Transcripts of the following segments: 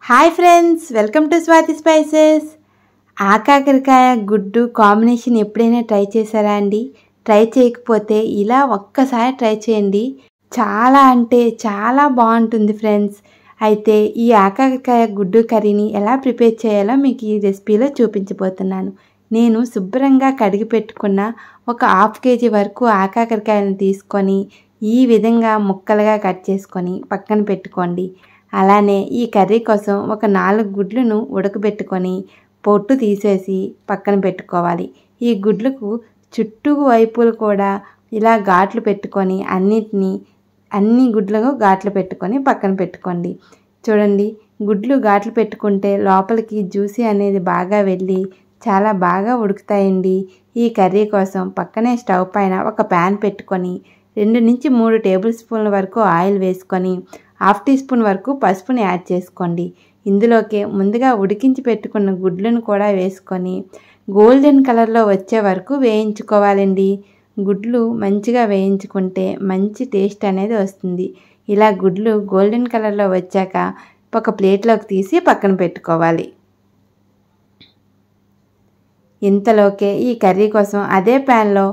Hi friends, welcome to Swathi spices. ఆకాకరకాయ గుడ్డు combination ఎప్పుడైనా ట్రై చేశారా అండి? ట్రై చేయకపోతే ఇలా ఒక్కసారి ట్రై చేయండి. చాలా అంటే చాలా బాగుంటుంది ఫ్రెండ్స్. అయితే ఈ ఆకాకరకాయ గుడ్డు కర్రీని ఎలా ప్రిపేర్ చేయాలో మీకు ఈ రెసిపీలో చూపించబోతున్నాను. నేను శుభ్రంగా కడిగి పెట్టుకున్న ఒక హాఫ్ కేజీ వరకు ఆకాకరకాయలను తీసుకొని ఈ విధంగా ముక్కలుగా కట్ చేసుకొని పక్కన పెట్టుకోండి. అలానే ఈ కర్రీ కోసం ఒక 4 గుడ్లను ఉడకబెట్టుకొని పొట్టు తీసేసి పక్కన పెట్టుకోవాలి. ఈ గుడ్లకు చుట్టూ వైపులు కూడా ఇలా ఘాట్లు పెట్టుకొని అన్ని గుడ్లకు ఘాట్లు పెట్టుకొని పక్కన పెట్టుకోండి. చూడండి, గుడ్లు ఘాట్లు పెట్టుకుంటే లోపలికి జ్యూసీ అనేది బాగా వెళ్ళి చాలా బాగా ఉడుకుతాయండి. ఈ కర్రీ కోసం పక్కనే స్టవ్ పైన ఒక ప్యాన్ పెట్టుకొని 2 నుంచి 3 టేబుల్ స్పూన్ల వరకు ఆయిల్ వేసుకొని 1/2 టీ స్పూన్ వరకు పసుపుని యాడ్ చేసుకోండి. ఇందులోకి ముందుగా ఉడికించి పెట్టుకున్న గుడ్లను కూడా వేసుకొని గోల్డెన్ కలర్లో వచ్చే వరకు వేయించుకోవాలండి. గుడ్లు మంచిగా వేయించుకుంటే మంచి టేస్ట్ అనేది వస్తుంది. ఇలా గుడ్లు గోల్డెన్ కలర్లో వచ్చాక ఒక ప్లేట్లోకి తీసి పక్కన పెట్టుకోవాలి. ఇంతలోకే ఈ కర్రీ కోసం అదే ప్యాన్లో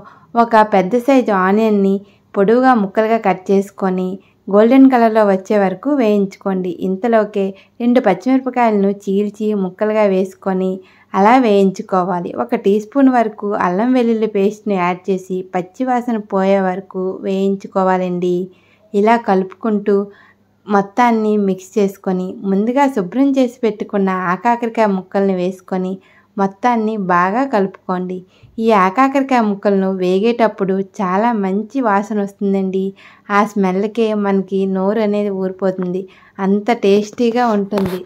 ఒక పెద్ద సైజు ఆనియన్ని పొడవుగా ముక్కలుగా కట్ చేసుకొని గోల్డెన్ కలర్లో వచ్చే వరకు వేయించుకోండి. ఇంతలోకే 2 పచ్చిమిరపకాయలను చీల్చి ముక్కలుగా వేసుకొని అలా వేయించుకోవాలి. 1 టీ స్పూన్ వరకు అల్లం వెల్లుల్లి పేస్ట్ని యాడ్ చేసి పచ్చివాసన పోయే వరకు వేయించుకోవాలండి. ఇలా కలుపుకుంటూ మొత్తాన్ని మిక్స్ చేసుకొని ముందుగా శుభ్రం చేసి పెట్టుకున్న ఆకాకరకాయ ముక్కల్ని వేసుకొని మొత్తాన్ని బాగా కలుపుకోండి. ఈ ఆకాకరకాయ ముక్కలను వేగేటప్పుడు చాలా మంచి వాసన వస్తుందండి. ఆ స్మెల్కే మనకి నోరు అనేది ఊరిపోతుంది, అంత టేస్టీగా ఉంటుంది.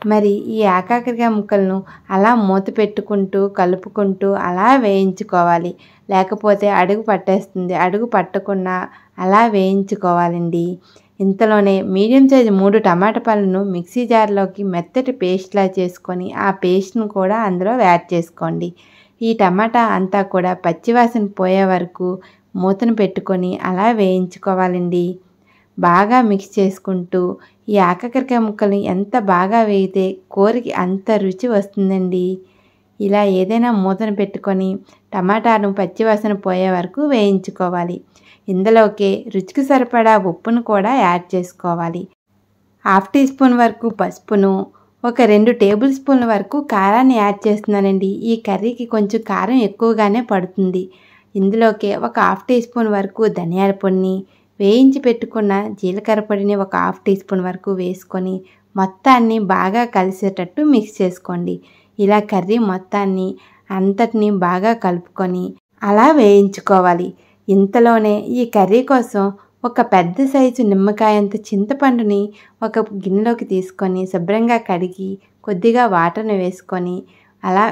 మరి ఈ ఆకాకరకాయ ముక్కలను అలా మూత పెట్టుకుంటూ కలుపుకుంటూ అలా వేయించుకోవాలి. లేకపోతే అడుగు పట్టేస్తుంది. అడుగు పట్టకుండా అలా వేయించుకోవాలండి. ఇంతలోనే మీడియం సైజు 3 టమాటా పళ్ళను మిక్సీ జార్లోకి మెత్తటి పేస్ట్లా చేసుకొని ఆ పేస్ట్ను కూడా అందులో యాడ్ చేసుకోండి. ఈ టమాటా అంతా కూడా పచ్చివాసన పోయే వరకు మూతను పెట్టుకొని అలా వేయించుకోవాలండి. బాగా మిక్స్ చేసుకుంటూ ఈ ఆకాకరకాయ ముక్కల్ని ఎంత బాగా వేయితే కూరకి అంత రుచి వస్తుందండి. ఇలా ఏదైనా మూతను పెట్టుకొని టమాటాను పచ్చివాసన పోయే వరకు వేయించుకోవాలి. ఇందులోకి రుచికి సరిపడా ఉప్పును కూడా యాడ్ చేసుకోవాలి. 1/2 టీ స్పూన్ వరకు పసుపును, ఒక 2 టేబుల్ స్పూన్ల వరకు కారాన్ని యాడ్ చేస్తున్నానండి. ఈ కర్రీకి కొంచెం కారం ఎక్కువగానే పడుతుంది. ఇందులోకి ఒక 1/2 టీ స్పూన్ వరకు ధనియాల పొడిని, వేయించి పెట్టుకున్న జీలకర్ర పొడిని ఒక 1/2 టీ స్పూన్ వరకు వేసుకొని మొత్తాన్ని బాగా కలిసేటట్టు మిక్స్ చేసుకోండి. ఇలా కర్రీ మొత్తాన్ని అంతటిని బాగా కలుపుకొని అలా వేయించుకోవాలి. ఇంతలోనే ఈ కర్రీ కోసం ఒక పెద్ద సైజు నిమ్మకాయంత చింతపండుని ఒక గిన్నెలోకి తీసుకొని శుభ్రంగా కడిగి కొద్దిగా వాటర్ని వేసుకొని అలా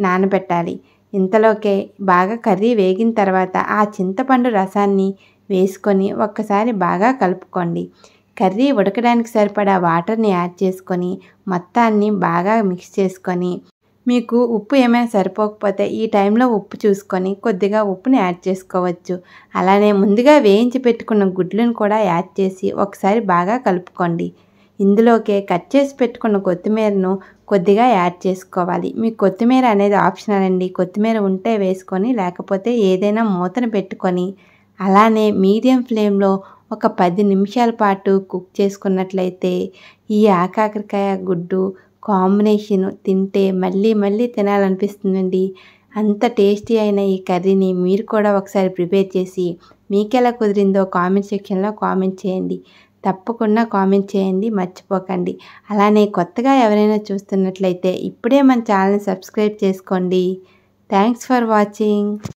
నానబెట్టాలి. ఇంతలోకే బాగా కర్రీ వేగిన తర్వాత ఆ చింతపండు రసాన్ని వేసుకొని ఒక్కసారి బాగా కలుపుకోండి. కర్రీ ఉడకడానికి సరిపడా వాటర్ని యాడ్ చేసుకొని మొత్తాన్ని బాగా మిక్స్ చేసుకొని మీకు ఉప్పు ఏమైనా సరిపోకపోతే ఈ టైంలో ఉప్పు చూసుకొని కొద్దిగా ఉప్పుని యాడ్ చేసుకోవచ్చు. అలానే ముందుగా వేయించి పెట్టుకున్న గుడ్లను కూడా యాడ్ చేసి ఒకసారి బాగా కలుపుకోండి. ఇందులోకే కట్ చేసి పెట్టుకున్న కొత్తిమీరను కొద్దిగా యాడ్ చేసుకోవాలి. మీకు కొత్తిమీర అనేది ఆప్షనల్ అండి. కొత్తిమీర ఉంటే వేసుకొని లేకపోతే ఏదైనా మూతను పెట్టుకొని అలానే మీడియం ఫ్లేమ్లో ఒక 10 నిమిషాల పాటు కుక్ చేసుకున్నట్లయితే ఈ ఆకాకరకాయ గుడ్డు కాంబినేషన్ తింటే మళ్ళీ తినాలనిపిస్తుందండి. అంత టేస్టీ అయిన ఈ కర్రీని మీరు కూడా ఒకసారి ప్రిపేర్ చేసి మీకెలా కుదిరిందో కామెంట్ సెక్షన్లో కామెంట్ చేయండి. తప్పకుండా కామెంట్ చేయండి, మర్చిపోకండి. అలానే కొత్తగా ఎవరైనా చూస్తున్నట్లయితే ఇప్పుడే మన ఛానల్ని సబ్స్క్రైబ్ చేసుకోండి. Thanks for watching.